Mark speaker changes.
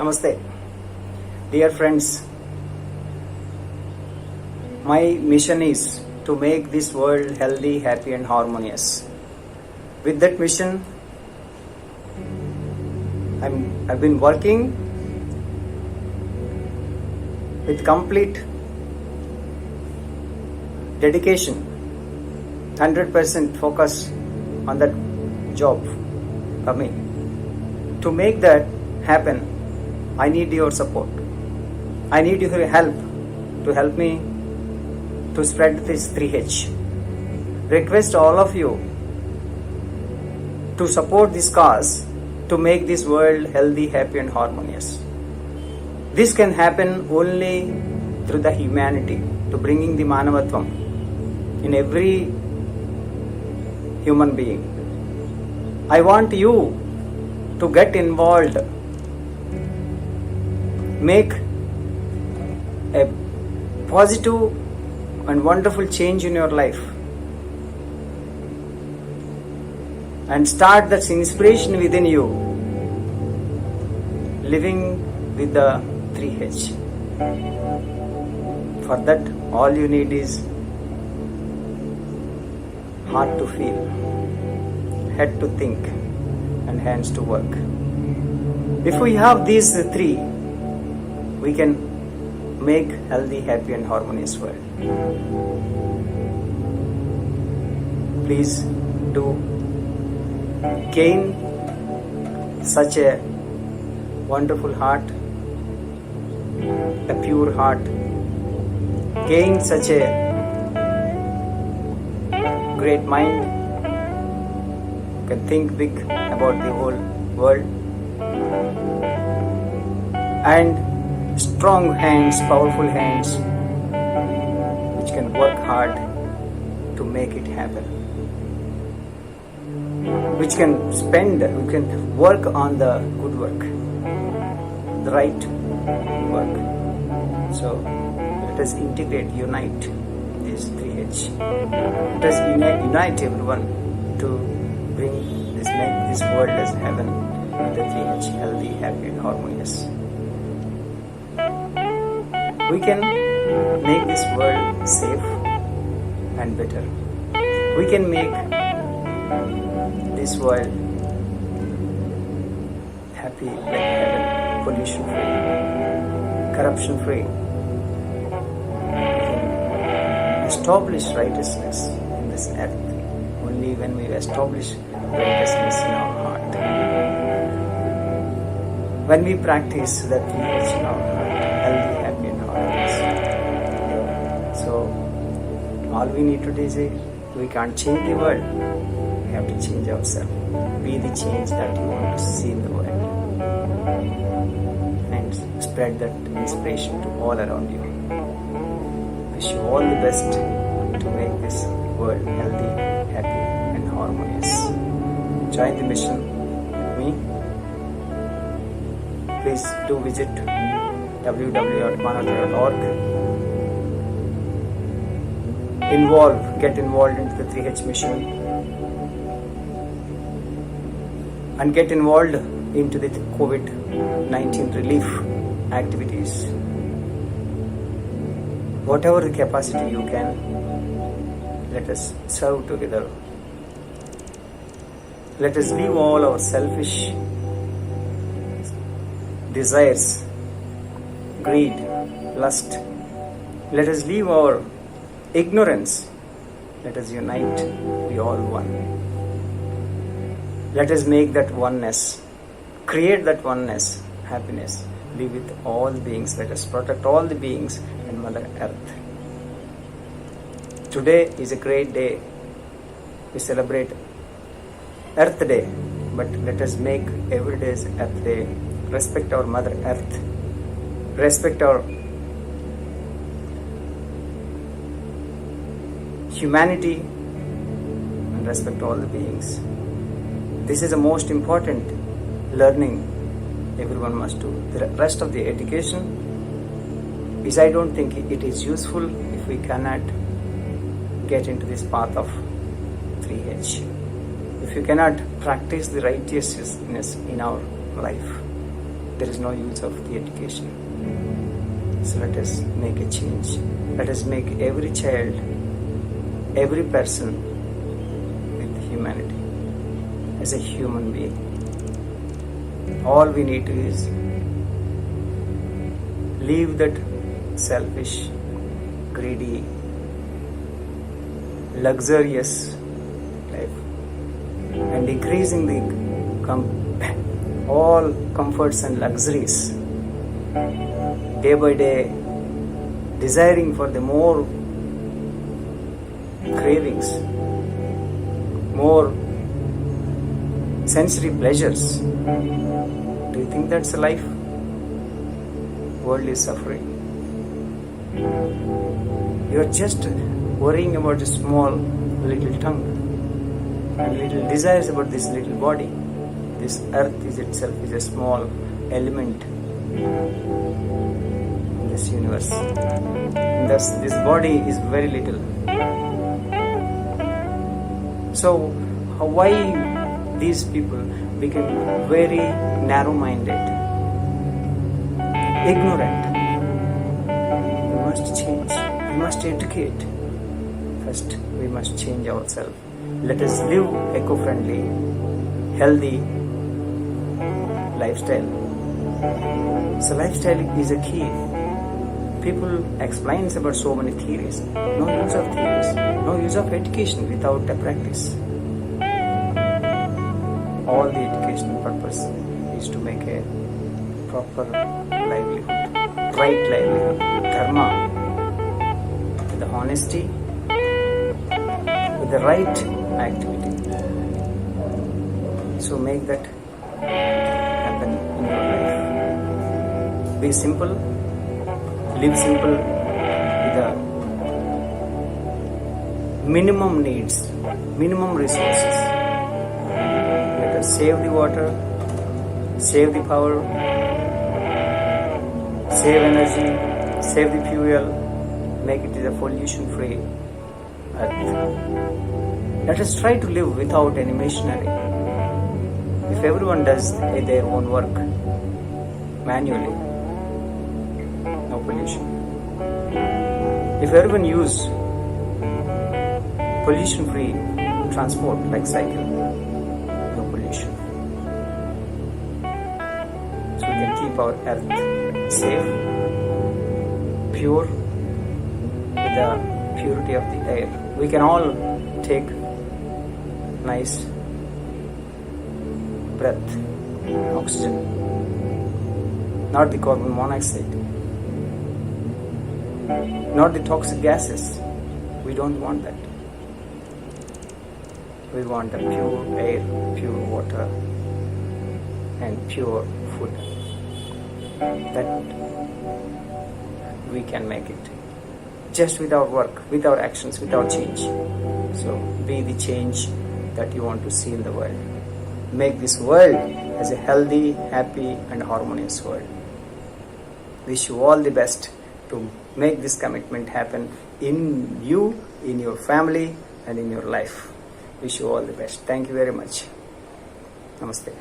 Speaker 1: Namaste. Dear friends, my mission is to make this world healthy, happy and harmonious. With that mission, I've been working with complete dedication, 100% focus on that job for me. To make that happen, I need your support. I need your help to help me to spread this 3H. Request all of you to support this cause to make this world healthy, happy and harmonious. This can happen only through the humanity, to bringing the Manavatvam in every human being. I want you to get involved, make a positive and wonderful change in your life, and start that inspiration within you, living with the 3H. For that, all you need is heart to feel, head to think and hands to work. If we have these three, we can make healthy, happy and harmonious world. Please do gain such a wonderful heart, a pure heart, gain such a great mind, can think big about the whole world, and strong hands, powerful hands, which can work hard to make it happen, which can work on the good work, the right work. So let us integrate, unite this 3H. Let us unite everyone to bring this, make this world as heaven with the 3H, healthy, happy and harmonious. We can make this world safe and better. We can make this world happy like heaven, pollution free, corruption free. We can establish righteousness in this earth only when we establish righteousness in our heart. When we practice that 3H in our heart, healthy, happy and harmonious. So all we need to do is we can't change the world. We have to change ourselves. Be the change that you want to see in the world. And spread that inspiration to all around you. Wish you all the best to make this world healthy, happy and harmonious. Join the mission with me. Please do visit www.manavata.org. Get involved into the 3H mission and get involved into the COVID-19 relief activities. Whatever the capacity you can, let us serve together. Let us leave all our selfish desires, greed, lust. Let us leave our ignorance. Let us unite, we all one. Let us make that oneness, create that oneness, happiness, live with all beings. Let us protect all the beings and Mother Earth. Today is a great day. We celebrate Earth Day, but let us make every day Earth Day. Respect our Mother Earth. Respect our humanity and respect all the beings. This is the most important learning everyone must do. The rest of the education is, I don't think it is useful if we cannot get into this path of 3H. If you cannot practice the righteousness in our life, there is no use of the education. So let us make a change. Let us make every child, every person with humanity as a human being. All we need to is leave that selfish, greedy, luxurious life and increasing the all comforts and luxuries day by day, desiring for the more cravings, more sensory pleasures. Do you think that's a life? World is suffering. You are just worrying about a small little tongue and little desires about this little body. This earth is itself is a small element in this universe. And thus this body is very little. So why these people become very narrow-minded, ignorant? We must change. We must educate. First, we must change ourselves. Let us live eco-friendly, healthy lifestyle. So lifestyle is a key. People explains about so many theories. No use of theories. No use of education without a practice. All the educational purpose is to make a proper livelihood, right livelihood, dharma, with the honesty, with the right activity. So make that happen in your life. Be simple, live simple with the minimum needs, minimum resources. Let us save the water, save the power, save energy, save the fuel, make it a pollution-free earth. Let us try to live without any machinery. If everyone does their own work manually, no pollution. If everyone use pollution-free transport like cycle, no pollution. So we can keep our earth safe, pure, with the purity of the air. We can all take nice breath, oxygen, not the carbon monoxide, not the toxic gases. We don't want that. We want the pure air, pure water, and pure food. That we can make it just with our work, with our actions, with our change. So be the change that you want to see in the world. Make this world as a healthy, happy, and harmonious world. Wish you all the best to make this commitment happen in you, in your family, and in your life. Wish you all the best. Thank you very much. Namaste.